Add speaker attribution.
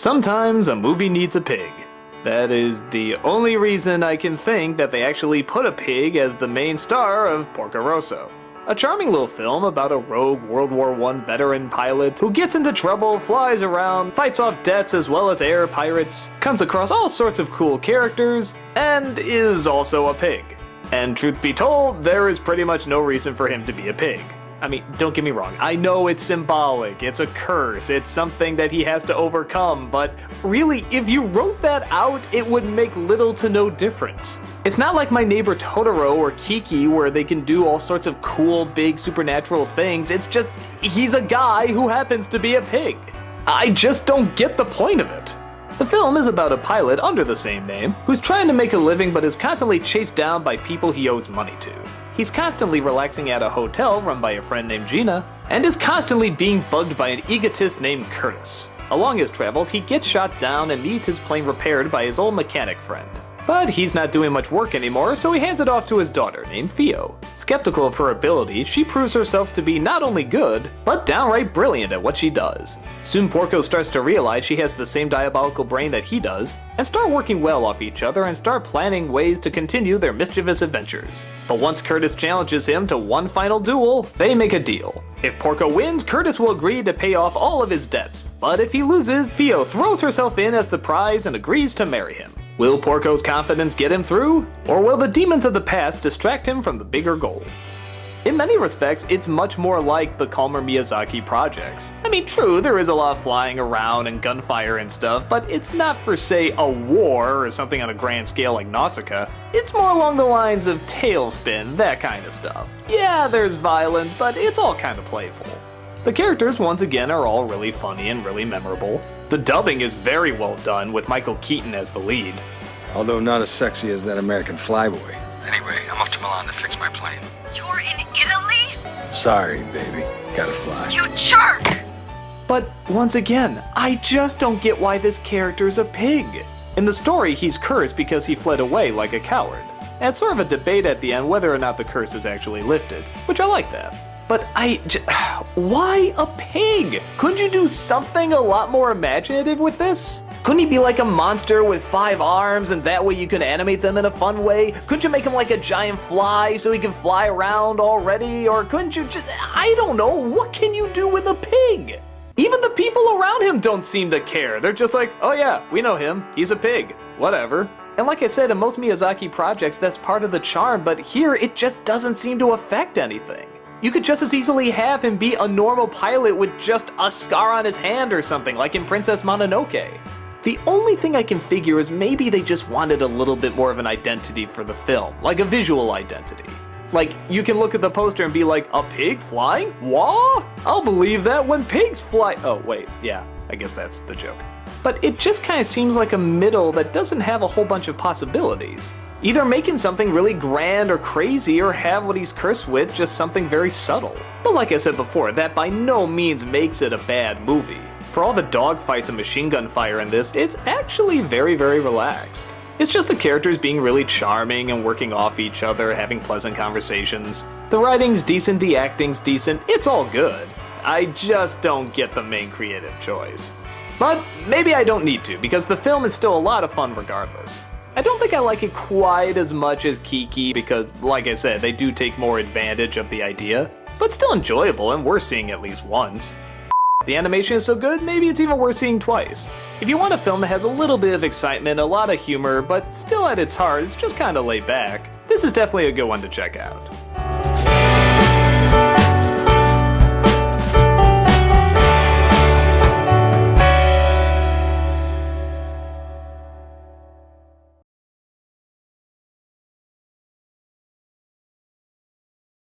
Speaker 1: Sometimes a movie needs a pig. That is the only reason I can think that they actually put a pig as the main star of Porco Rosso. A charming little film about a rogue World War I veteran pilot who gets into trouble, flies around, fights off debts as well as air pirates, comes across all sorts of cool characters, and is also a pig. And truth be told, there is pretty much no reason for him to be a pig. I mean, don't get me wrong, I know it's symbolic, it's a curse, it's something that he has to overcome, but really, if you wrote that out, it would make little to no difference. It's not like My Neighbor Totoro or Kiki where they can do all sorts of cool, big, supernatural things, it's just, he's a guy who happens to be a pig. I just don't get the point of it. The film is about a pilot under the same name, who's trying to make a living but is constantly chased down by people he owes money to. He's constantly relaxing at a hotel run by a friend named Gina, and is constantly being bugged by an egotist named Curtis. Along his travels, he gets shot down and needs his plane repaired by his old mechanic friend. But he's not doing much work anymore, so he hands it off to his daughter, named Theo. Skeptical of her ability, she proves herself to be not only good, but downright brilliant at what she does. Soon Porco starts to realize she has the same diabolical brain that he does, and start working well off each other and start planning ways to continue their mischievous adventures. But once Curtis challenges him to one final duel, they make a deal. If Porco wins, Curtis will agree to pay off all of his debts, but if he loses, Theo throws herself in as the prize and agrees to marry him. Will Porco's confidence get him through, or will the demons of the past distract him from the bigger goal? In many respects, it's much more like the calmer Miyazaki projects. I mean, true, there is a lot of flying around and gunfire and stuff, but it's not for, say, a war or something on a grand scale like Nausicaa. It's more along the lines of Tailspin, that kind of stuff. Yeah, there's violence, but it's all kind of playful. The characters, once again, are all really funny and really memorable. The dubbing is very well done, with Michael Keaton as the lead.
Speaker 2: Although not as sexy as that American flyboy.
Speaker 3: Anyway, I'm off to Milan to fix my plane.
Speaker 4: You're in Italy?
Speaker 2: Sorry, baby. Gotta fly.
Speaker 4: You jerk!
Speaker 1: But once again, I just don't get why this character's a pig. In the story, he's cursed because he fled away like a coward. And it's sort of a debate at the end whether or not the curse is actually lifted, which I like that. But why a pig? Couldn't you do something a lot more imaginative with this? Couldn't he be like a monster with 5 arms and that way you can animate them in a fun way? Couldn't you make him like a giant fly so he can fly around already? Or couldn't you just, I don't know, what can you do with a pig? Even the people around him don't seem to care. They're just like, oh yeah, we know him, he's a pig, whatever. And like I said, in most Miyazaki projects, that's part of the charm, but here it just doesn't seem to affect anything. You could just as easily have him be a normal pilot with just a scar on his hand or something, like in Princess Mononoke. The only thing I can figure is maybe they just wanted a little bit more of an identity for the film, like a visual identity. Like, you can look at the poster and be like, a pig flying? What? I'll believe that when pigs fly. Oh, wait, yeah, I guess that's the joke. But it just kind of seems like a middle that doesn't have a whole bunch of possibilities. Either make him something really grand or crazy, or have what he's cursed with just something very subtle. But like I said before, that by no means makes it a bad movie. For all the dogfights and machine gun fire in this, it's actually very, very relaxed. It's just the characters being really charming and working off each other, having pleasant conversations. The writing's decent, the acting's decent, it's all good. I just don't get the main creative choice. But maybe I don't need to, because the film is still a lot of fun regardless. I don't think I like it quite as much as Kiki because, like I said, they do take more advantage of the idea, but still enjoyable and worth seeing at least once. The animation is so good, maybe it's even worth seeing twice. If you want a film that has a little bit of excitement, a lot of humor, but still at its heart, it's just kinda laid back, this is definitely a good one to check out.